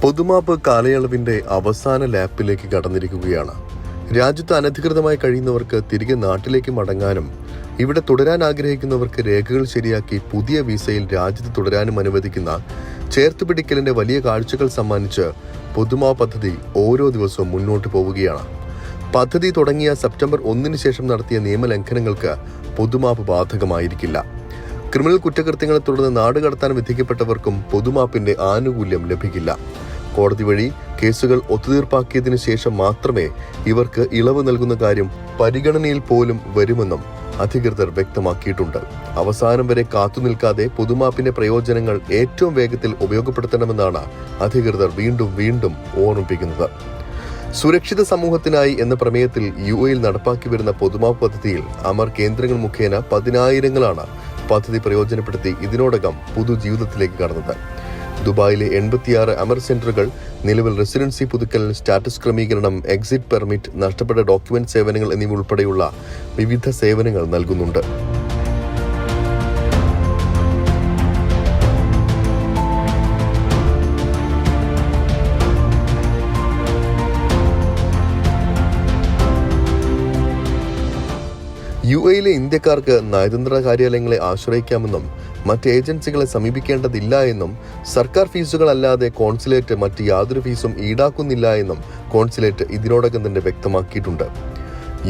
പൊതുമാപ്പ് കാലയളവിന്റെ അവസാന ലാപ്പിലേക്ക് കടന്നിരിക്കുകയാണ്. രാജ്യത്ത് അനധികൃതമായി കഴിയുന്നവർക്ക് തിരികെ നാട്ടിലേക്ക് മടങ്ങാനും ഇവിടെ തുടരാൻ ആഗ്രഹിക്കുന്നവർക്ക് രേഖകൾ ശരിയാക്കി പുതിയ വിസയിൽ രാജ്യത്ത് തുടരാനും അനുവദിക്കുന്ന ചേർത്തുപിടിക്കലിന്റെ വലിയ കാഴ്ചകൾ സമ്മാനിച്ച് പൊതുമാപ്പ് പദ്ധതി ഓരോ ദിവസവും മുന്നോട്ട് പോവുകയാണ്. പദ്ധതി തുടങ്ങിയ സെപ്റ്റംബർ 1 ശേഷം നടത്തിയ നിയമലംഘനങ്ങൾക്ക് പൊതുമാപ്പ് ബാധകമായിരിക്കില്ല. ക്രിമിനൽ കുറ്റകൃത്യങ്ങളെ തുടർന്ന് നാടുകടത്താൻ വിധിക്കപ്പെട്ടവർക്കും പൊതുമാപ്പിന്റെ ആനുകൂല്യം ലഭിക്കില്ല. കോടതി വഴി കേസുകൾ ഒത്തുതീർപ്പാക്കിയതിനു ശേഷം മാത്രമേ ഇവർക്ക് ഇളവ് നൽകുന്ന കാര്യം പരിഗണനയിൽ പോലും വരുമെന്നും അധികൃതർ വ്യക്തമാക്കിയിട്ടുണ്ട്. അവസാനം വരെ കാത്തുനിൽക്കാതെ പൊതുമാപ്പിന്റെ പ്രയോജനങ്ങൾ ഏറ്റവും വേഗത്തിൽ ഉപയോഗപ്പെടുത്തണമെന്നാണ് അധികൃതർ വീണ്ടും ഓർമ്മിപ്പിക്കുന്നത്. സുരക്ഷിത സമൂഹത്തിനായി എന്ന പ്രമേയത്തിൽ UAE നടപ്പാക്കി വരുന്ന പൊതുമാപ്പ് പദ്ധതിയിൽ അമർ കേന്ദ്രങ്ങൾ മുഖേന 10,000-ങ്ങളാണ് പദ്ധതി പ്രയോജനപ്പെടുത്തി ഇതിനോടകം പുതുജീവിതത്തിലേക്ക് കടന്നത്. ദുബായിലെ 86 അമർ സെന്ററുകൾ നിലവിൽ റെസിഡൻസി പുതുക്കൽ, സ്റ്റാറ്റസ് ക്രമീകരണം, എക്സിറ്റ് പെർമിറ്റ്, നഷ്ടപ്പെട്ട ഡോക്യുമെന്റ് സേവനങ്ങൾ എന്നിവ ഉൾപ്പെടെയുള്ള വിവിധ സേവനങ്ങൾ നൽകുന്നുണ്ട്. UAE ഇന്ത്യക്കാർക്ക് നയതന്ത്ര കാര്യാലയങ്ങളെ ആശ്രയിക്കാമെന്നും മറ്റ് ഏജൻസികളെ സമീപിക്കേണ്ടതില്ല എന്നും സർക്കാർ ഫീസുകളല്ലാതെ കോൺസുലേറ്റ് മറ്റ് യാതൊരു ഫീസും ഈടാക്കുന്നില്ല എന്നും കോൺസുലേറ്റ് ഇതിനോടകം തന്നെ വ്യക്തമാക്കിയിട്ടുണ്ട്.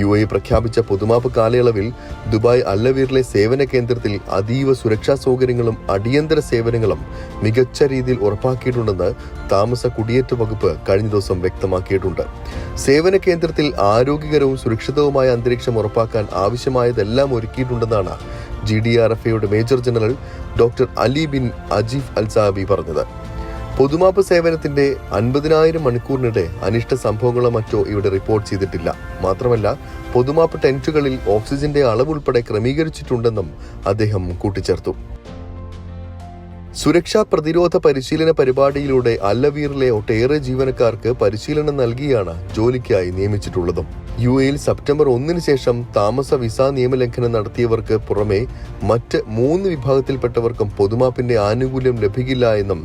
UAE പ്രഖ്യാപിച്ച പൊതുമാപ്പ് കാലയളവിൽ ദുബായ് അല്ലവീറിലെ സേവന കേന്ദ്രത്തിൽ അതീവ സുരക്ഷാ സൗകര്യങ്ങളും അടിയന്തര സേവനങ്ങളും മികച്ച രീതിയിൽ ഉറപ്പാക്കിയിട്ടുണ്ടെന്ന് താമസ കുടിയേറ്റ വകുപ്പ് കഴിഞ്ഞ ദിവസം വ്യക്തമാക്കിയിട്ടുണ്ട്. സേവന കേന്ദ്രത്തിൽ ആരോഗ്യകരവും സുരക്ഷിതവുമായ അന്തരീക്ഷം ഉറപ്പാക്കാൻ ആവശ്യമായതെല്ലാം ഒരുക്കിയിട്ടുണ്ടെന്നാണ് GDRFAയുടെ major general doctor Ali bin Ajeef Alsabi പറഞ്ഞത്. പൊതുമാപ്പ് സേവനത്തിന്റെ 50,000 മണിക്കൂറിനിടെ അനിഷ്ട സംഭവങ്ങളോ മറ്റോ ഇവിടെ റിപ്പോർട്ട് ചെയ്തിട്ടില്ല. മാത്രമല്ല, പൊതുമാപ്പ് ടെന്റുകളിൽ ഓക്സിജന്റെ അളവ് ഉൾപ്പെടെ ക്രമീകരിച്ചിട്ടുണ്ടെന്നും അദ്ദേഹം കൂട്ടിച്ചേർത്തു. സുരക്ഷാ പ്രതിരോധ പരിശീലന പരിപാടിയിലൂടെ അല്ലവീറിലെ ഒട്ടേറെ ജീവനക്കാർക്ക് പരിശീലനം നൽകിയാണ് ജോലിക്കായി നിയമിച്ചിട്ടുള്ളതും. UAE സെപ്റ്റംബർ 1 ശേഷം താമസ വിസ നിയമലംഘനം നടത്തിയവർക്ക് പുറമെ മറ്റ് 3 വിഭാഗത്തിൽപ്പെട്ടവർക്കും പൊതുമാപ്പിന്റെ ആനുകൂല്യം ലഭിക്കില്ല എന്നും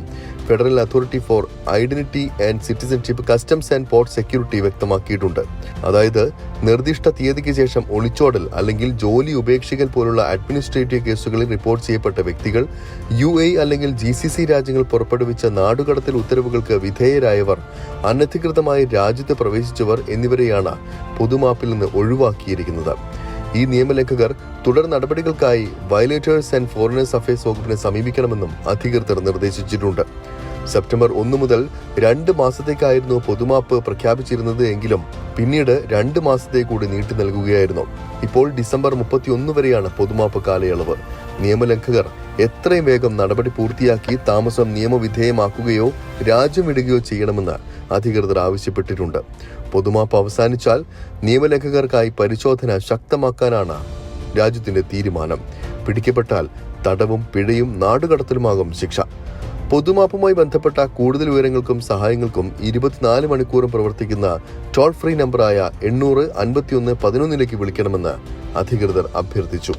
federal authority four identity and citizenship, customs and port security വ്യക്തമാക്കിയിട്ടുണ്ട്. അതായത് നിർദ്ദിഷ്ട തീയതിക്ക് ശേഷം ഒളിച്ചോടൽ അല്ലെങ്കിൽ ജോലി ഉപേക്ഷിക്കൽ പോലുള്ള അഡ്മിനിസ്ട്രേറ്റീവ് കേസുകളിൽ റിപ്പോർട്ട് ചെയ്യപ്പെട്ട വ്യക്തികൾ, UAE അല്ലെങ്കിൽ GCC രാജ്യങ്ങൾ പുറപ്പെടുവിച്ച നാടുകടത്തൽ ഉത്തരവുകൾക്ക് വിധേയരായവർ, അനധികൃതമായി രാജ്യത്ത് പ്രവേശിച്ചവർ എന്നിവരെയാണ് പൊതുമാപ്പിൽ നിന്ന് ഒഴിവാക്കിയിരിക്കുന്നത്. ഈ നിയമലംഘകർ തുടർ നടപടികൾക്കായി വയലേറ്റേഴ്സ് ആൻഡ് ഫോറിനേഴ്സ് അഫയേഴ്സ് വകുപ്പിനെ സമീപിക്കണമെന്നും അധികൃതർ നിർദ്ദേശിച്ചിട്ടുണ്ട്. സെപ്റ്റംബർ 1 മുതൽ 2 മാസത്തേക്കായിരുന്നു പൊതുമാപ്പ് പ്രഖ്യാപിച്ചിരുന്നത് എങ്കിലും പിന്നീട് 2 മാസത്തേക്ക് കൂടി നീട്ടി നൽകുകയായിരുന്നു. ഇപ്പോൾ ഡിസംബർ 31 വരെയാണ് പൊതുമാപ്പ് കാലയളവ്. നിയമലംഘകർ എത്രയും വേഗം നടപടി പൂർത്തിയാക്കി താമസം നിയമവിധേയമാക്കുകയോ രാജ്യം വിടുകയോ ചെയ്യണമെന്ന് അധികൃതർ ആവശ്യപ്പെട്ടിട്ടുണ്ട്. പൊതുമാപ്പ് അവസാനിച്ചാൽ നിയമലംഘകർക്കായി പരിശോധന ശക്തമാക്കാനാണ് രാജ്യത്തിന്റെ തീരുമാനം. പിടിക്കപ്പെട്ടാൽ തടവും പിഴയും നാടുകടത്തലുമാകും ശിക്ഷ. പൊതുമാപ്പുമായി ബന്ധപ്പെട്ട കൂടുതൽ വിവരങ്ങൾക്കും സഹായങ്ങൾക്കും 24 മണിക്കൂറും പ്രവർത്തിക്കുന്ന ടോൾ ഫ്രീ നമ്പറായ 800 51 11 വിളിക്കണമെന്ന് അധികൃതർ അഭ്യർത്ഥിച്ചു.